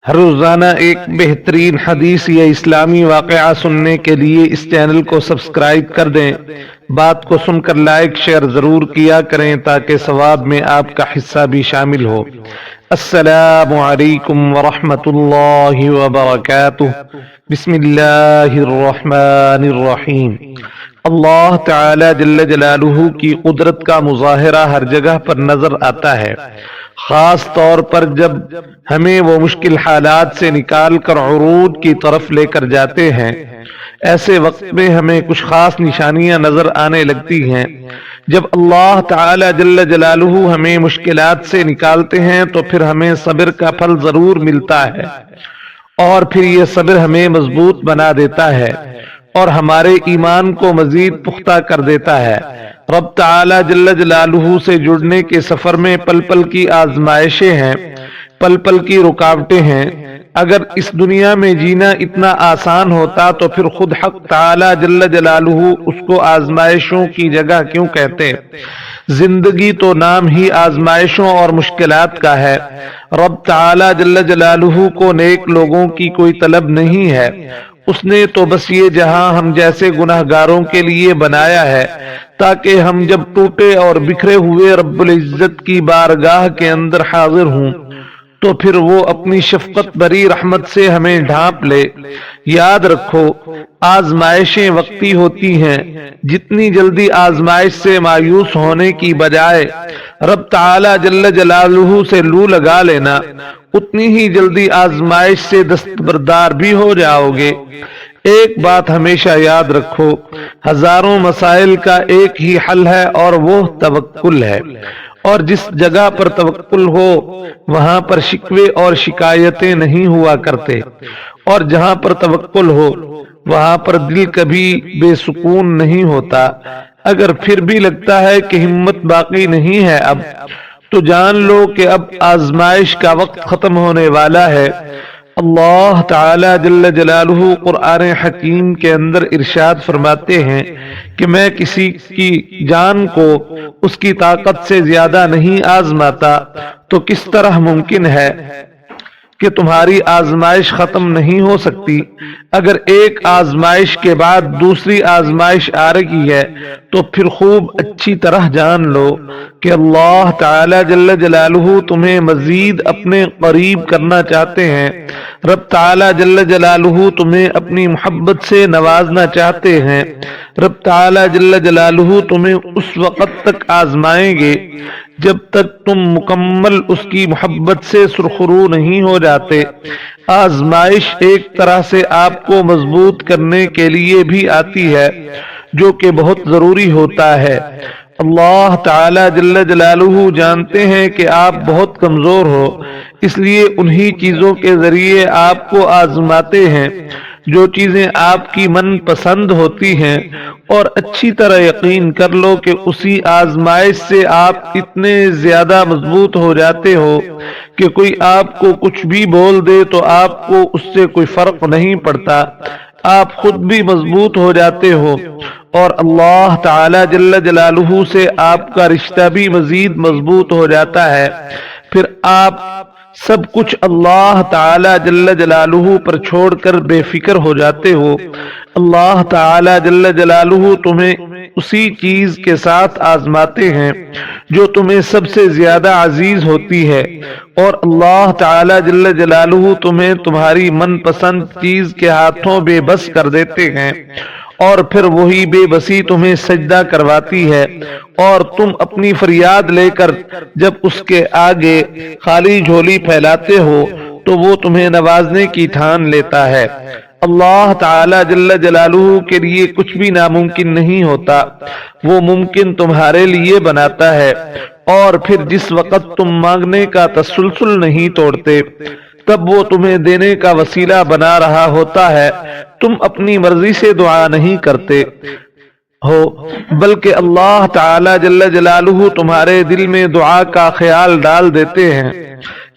ہر روزانہ ایک بہترین حدیث یا اسلامی واقعہ سننے کے لیے اس چینل کو سبسکرائب کر دیں۔ بات کو سن کر لائک شیئر ضرور کیا کریں تاکہ ثواب میں آپ کا حصہ بھی شامل ہو۔ السلام علیکم ورحمۃ اللہ وبرکاتہ۔ بسم اللہ الرحمن الرحیم۔ اللہ تعالی جل جلالہ کی قدرت کا مظاہرہ ہر جگہ پر نظر آتا ہے، خاص طور پر جب ہمیں وہ مشکل حالات سے نکال کر عروج کی طرف لے کر جاتے ہیں۔ ایسے وقت میں ہمیں کچھ خاص نشانیاں نظر آنے لگتی ہیں۔ جب اللہ تعالی جل جلالہ ہمیں مشکلات سے نکالتے ہیں تو پھر ہمیں صبر کا پھل ضرور ملتا ہے، اور پھر یہ صبر ہمیں مضبوط بنا دیتا ہے اور ہمارے ایمان کو مزید پختہ کر دیتا ہے۔ رب تعالی جل جلالہ سے جڑنے کے سفر میں پل پل کی آزمائشیں ہیں، پل پل کی رکاوٹیں ہیں۔ اگر اس دنیا میں جینا اتنا آسان ہوتا تو پھر خود حق تعالی جل جلالہ اس کو آزمائشوں کی جگہ کیوں کہتے؟ زندگی تو نام ہی آزمائشوں اور مشکلات کا ہے۔ رب تعالی جل جلالہ کو نیک لوگوں کی کوئی طلب نہیں ہے، اس نے تو بس یہ جہاں ہم جیسے گناہگاروں کے لیے بنایا ہے تاکہ ہم جب ٹوٹے اور بکھرے ہوئے رب العزت کی بارگاہ کے اندر حاضر ہوں تو پھر وہ اپنی شفقت بری رحمت سے ہمیں ڈھانپ لے۔ یاد رکھو، آزمائشیں وقتی ہوتی ہیں۔ جتنی جلدی آزمائش سے مایوس ہونے کی بجائے رب تعالی جل جلالہ سے لو لگا لینا، اتنی ہی جلدی آزمائش سے دستبردار بھی ہو جاؤ گے۔ ایک بات ہمیشہ یاد رکھو، ہزاروں مسائل کا ایک ہی حل ہے اور وہ توکل ہے، اور جس جگہ پر توکل ہو وہاں پر شکوے اور شکایتیں نہیں ہوا کرتے، اور جہاں پر توکل ہو وہاں پر دل کبھی بے سکون نہیں ہوتا۔ اگر پھر بھی لگتا ہے کہ ہمت باقی نہیں ہے اب، تو جان لو کہ اب آزمائش کا وقت ختم ہونے والا ہے۔ اللہ تعالی جل جلالہ قرآن حکیم کے اندر ارشاد فرماتے ہیں کہ میں کسی کی جان کو اس کی طاقت سے زیادہ نہیں آزماتا، تو کس طرح ممکن ہے کہ تمہاری آزمائش ختم نہیں ہو سکتی؟ اگر ایک آزمائش کے بعد دوسری آزمائش آ رہی ہے تو پھر خوب اچھی طرح جان لو کہ اللہ تعالی جل جلالہ تمہیں مزید اپنے قریب کرنا چاہتے ہیں۔ رب تعالی جل جلالہ تمہیں اپنی محبت سے نوازنا چاہتے ہیں۔ رب تعالی جل جلالہ تمہیں اس وقت تک آزمائیں گے جب تک تم مکمل اس کی محبت سے سرخرو نہیں ہو جاتے۔ آزمائش ایک طرح سے آپ کو مضبوط کرنے کے لیے بھی آتی ہے، جو کہ بہت ضروری ہوتا ہے۔ اللہ تعالی جل جلالہ جانتے ہیں کہ آپ بہت کمزور ہو، اس لیے انہی چیزوں کے ذریعے آپ کو آزماتے ہیں جو چیزیں آپ کی من پسند ہوتی ہیں، اور اچھی طرح یقین کر لو کہ اسی آزمائش سے آپ اتنے زیادہ مضبوط ہو جاتے ہو کہ کوئی آپ کو کچھ بھی بول دے تو آپ کو اس سے کوئی فرق نہیں پڑتا، آپ خود بھی مضبوط ہو جاتے ہو، اور اللہ تعالی جل جلالہ سے آپ کا رشتہ بھی مزید مضبوط ہو جاتا ہے۔ پھر آپ سب کچھ اللہ تعالی جل جلالہ پر چھوڑ کر بے فکر ہو جاتے ہو۔ اللہ تعالی جل جلالہ تمہیں اسی چیز کے ساتھ آزماتے ہیں جو تمہیں سب سے زیادہ عزیز ہوتی ہے، اور اللہ تعالی جل جلالہ تمہیں تمہاری من پسند چیز کے ہاتھوں بے بس کر دیتے ہیں، اور پھر وہی بے بسی تمہیں سجدہ کرواتی ہے، اور تم اپنی فریاد لے کر جب اس کے آگے خالی جھولی پھیلاتے ہو تو وہ تمہیں نوازنے کی ٹھان لیتا ہے۔ اللہ تعالی جل جلالہ کے لیے کچھ بھی ناممکن نہیں ہوتا، وہ ممکن تمہارے لیے بناتا ہے، اور پھر جس وقت تم مانگنے کا تسلسل نہیں توڑتے تب وہ تمہیں دینے کا وسیلہ بنا رہا ہوتا ہے۔ تم اپنی مرضی سے دعا نہیں کرتے ہو، بلکہ اللہ تعالی جل جلالہ تمہارے دل میں دعا کا خیال ڈال دیتے ہیں،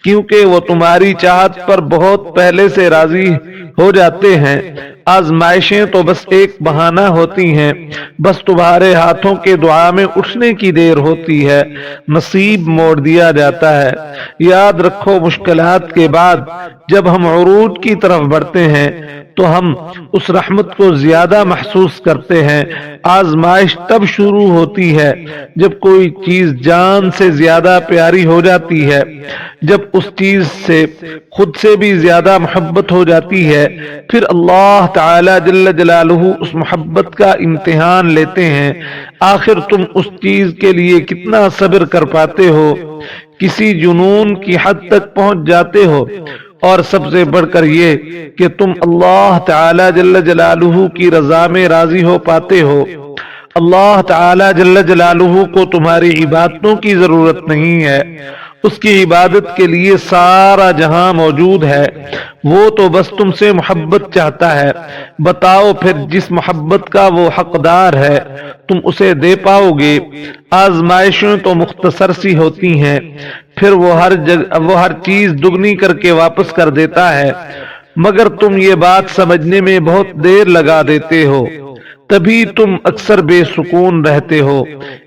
کیونکہ وہ تمہاری چاہت پر بہت پہلے سے راضی ہو جاتے ہیں۔ آزمائشیں تو بس ایک بہانہ ہوتی ہیں، بس تمہارے ہاتھوں کے دعا میں اٹھنے کی دیر ہوتی ہے، نصیب موڑ دیا جاتا ہے۔ یاد رکھو مشکلات کے بعد جب ہم عروج کی طرف بڑھتے ہیں تو ہم اس رحمت کو زیادہ محسوس کرتے ہیں۔ آزمائش تب شروع ہوتی ہے جب کوئی چیز جان سے زیادہ پیاری ہو جاتی ہے، جب اس چیز سے خود سے بھی زیادہ محبت ہو جاتی ہے، پھر اللہ تعالی جل جلالہ اس محبت کا امتحان لیتے ہیں۔ آخر تم اس چیز کے لیے کتنا صبر کر پاتے ہو، کسی جنون کی حد تک پہنچ جاتے ہو، اور سب سے بڑھ کر یہ کہ تم اللہ تعالی جل جلالہ کی رضا میں راضی ہو پاتے ہو۔ اللہ تعالی جل جلالہ کو تمہاری عبادتوں کی ضرورت نہیں ہے، اس کی عبادت کے لیے سارا جہاں موجود ہے، وہ تو بس تم سے محبت چاہتا ہے۔ بتاؤ پھر جس محبت کا وہ حقدار ہے تم اسے دے پاؤ گے؟ آزمائشیں تو مختصر سی ہوتی ہیں، پھر وہ ہر چیز دگنی کر کے واپس کر دیتا ہے، مگر تم یہ بات سمجھنے میں بہت دیر لگا دیتے ہو، تبھی تم اکثر بے سکون رہتے ہو۔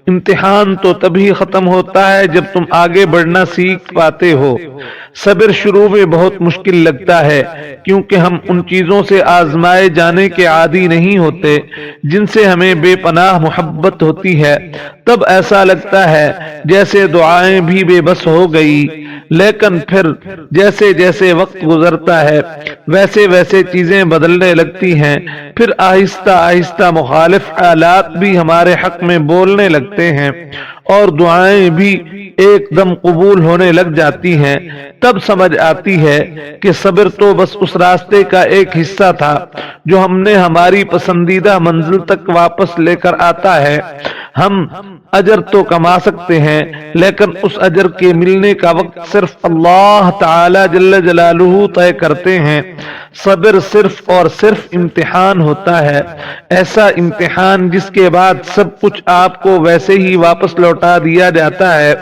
امتحان تو تبھی ختم ہوتا ہے جب تم آگے بڑھنا سیکھ پاتے ہو۔ صبر شروع میں بہت مشکل لگتا ہے، کیونکہ ہم ان چیزوں سے آزمائے جانے کے عادی نہیں ہوتے جن سے ہمیں بے پناہ محبت ہوتی ہے۔ تب ایسا لگتا ہے جیسے دعائیں بھی بے بس ہو گئی، لیکن پھر جیسے جیسے وقت گزرتا ہے ویسے ویسے چیزیں بدلنے لگتی ہیں، پھر آہستہ آہستہ مخالف حالات بھی ہمارے حق میں بولنے لگتے ہیں اور دعائیں بھی ایک دم قبول ہونے لگ جاتی ہیں۔ تب سمجھ آتی ہے کہ صبر تو بس اس راستے کا ایک حصہ تھا جو ہم نے ہماری پسندیدہ منزل تک واپس لے کر آتا ہے۔ ہم اجر تو کما سکتے ہیں، لیکن اس اجر کے ملنے کا وقت صرف اللہ تعالی جل جلالہ طے کرتے ہیں۔ صبر صرف اور صرف امتحان ہوتا ہے، ایسا امتحان جس کے بعد سب کچھ آپ کو ویسے ہی واپس لوٹا دیا جاتا ہے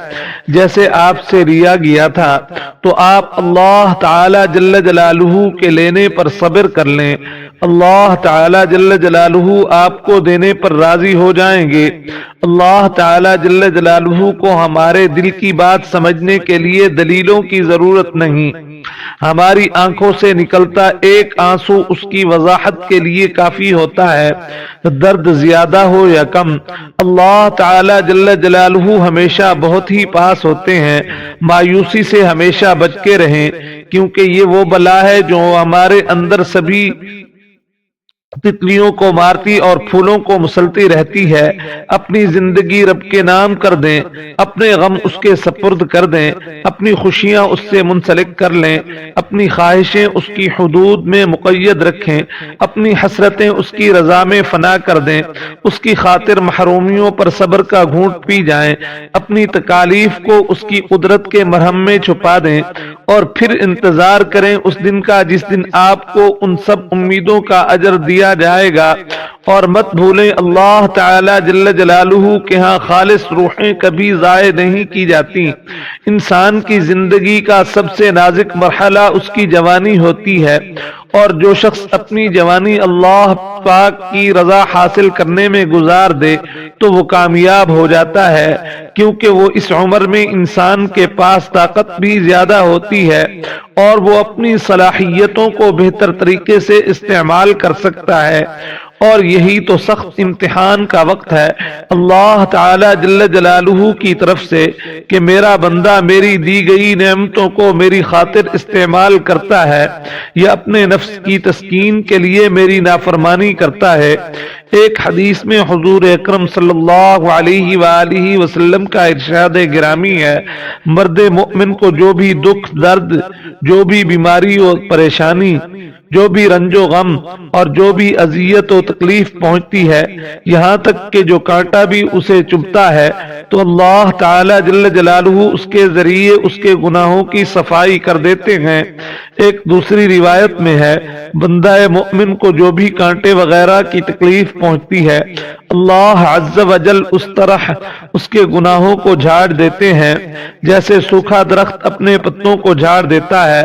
جیسے آپ سے لیا گیا تھا۔ تو آپ اللہ تعالی جل جلالہ کے لینے پر صبر کر لیں، اللہ تعالی جل جلالہ آپ کو دینے پر راضی ہو جائیں گے۔ اللہ تعالی جل جلالہ کو ہمارے دل کی بات سمجھنے کے لیے دلیلوں کی ضرورت نہیں، ہماری آنکھوں سے نکلتا ایک آنسو اس کی وضاحت کے لیے کافی ہوتا ہے، درد زیادہ ہو یا کم۔ اللہ تعالی جل جلالہ ہمیشہ بہت ہی پاس ہوتے ہیں۔ مایوسی سے ہمیشہ بچ کے رہیں، کیونکہ یہ وہ بلا ہے جو ہمارے اندر سبھی تتلیوں کو مارتی اور پھولوں کو مسلتی رہتی ہے۔ اپنی زندگی رب کے نام کر دیں، اپنے غم اس کے سپرد کر دیں، اپنی خوشیاں اس سے منسلک کر لیں، اپنی خواہشیں اس کی حدود میں مقید رکھیں، اپنی حسرتیں اس کی رضا میں فنا کر دیں، اس کی خاطر محرومیوں پر صبر کا گھونٹ پی جائیں، اپنی تکالیف کو اس کی قدرت کے مرہم میں چھپا دیں، اور پھر انتظار کریں اس دن کا جس دن آپ کو ان سب امیدوں کا اجر دیا جائے گا۔ اور مت بھولیں اللہ تعالی جل جلالہ کے ہاں خالص روحیں کبھی ضائع نہیں کی جاتی۔ انسان کی زندگی کا سب سے نازک مرحلہ اس کی جوانی ہوتی ہے، اور جو شخص اپنی جوانی اللہ پاک کی رضا حاصل کرنے میں گزار دے تو وہ کامیاب ہو جاتا ہے، کیونکہ وہ اس عمر میں انسان کے پاس طاقت بھی زیادہ ہوتی ہے اور وہ اپنی صلاحیتوں کو بہتر طریقے سے استعمال کر سکتا ہے، اور یہی تو سخت امتحان کا وقت ہے اللہ تعالی جل جلالہ کی طرف سے کہ میرا بندہ میری دی گئی نعمتوں کو میری خاطر استعمال کرتا ہے یا اپنے نفس کی تسکین کے لیے میری نافرمانی کرتا ہے۔ ایک حدیث میں حضور اکرم صلی اللہ علیہ وآلہ وسلم کا ارشاد گرامی ہے، مرد مومن کو جو بھی دکھ درد، جو بھی بیماری اور پریشانی، جو بھی رنج و غم اور جو بھی اذیت و تکلیف پہنچتی ہے، یہاں تک کہ جو کانٹا بھی اسے چبھتا ہے، تو اللہ تعالی جل جلالہ اس کے ذریعے اس کے گناہوں کی صفائی کر دیتے ہیں۔ ایک دوسری روایت میں ہے، بندہ مومن کو جو بھی کانٹے وغیرہ کی تکلیف پہنچتی ہے، اللہ عز و جل اس طرح اس کے گناہوں کو جھاڑ دیتے ہیں جیسے سوکھا درخت اپنے پتوں کو جھاڑ دیتا ہے۔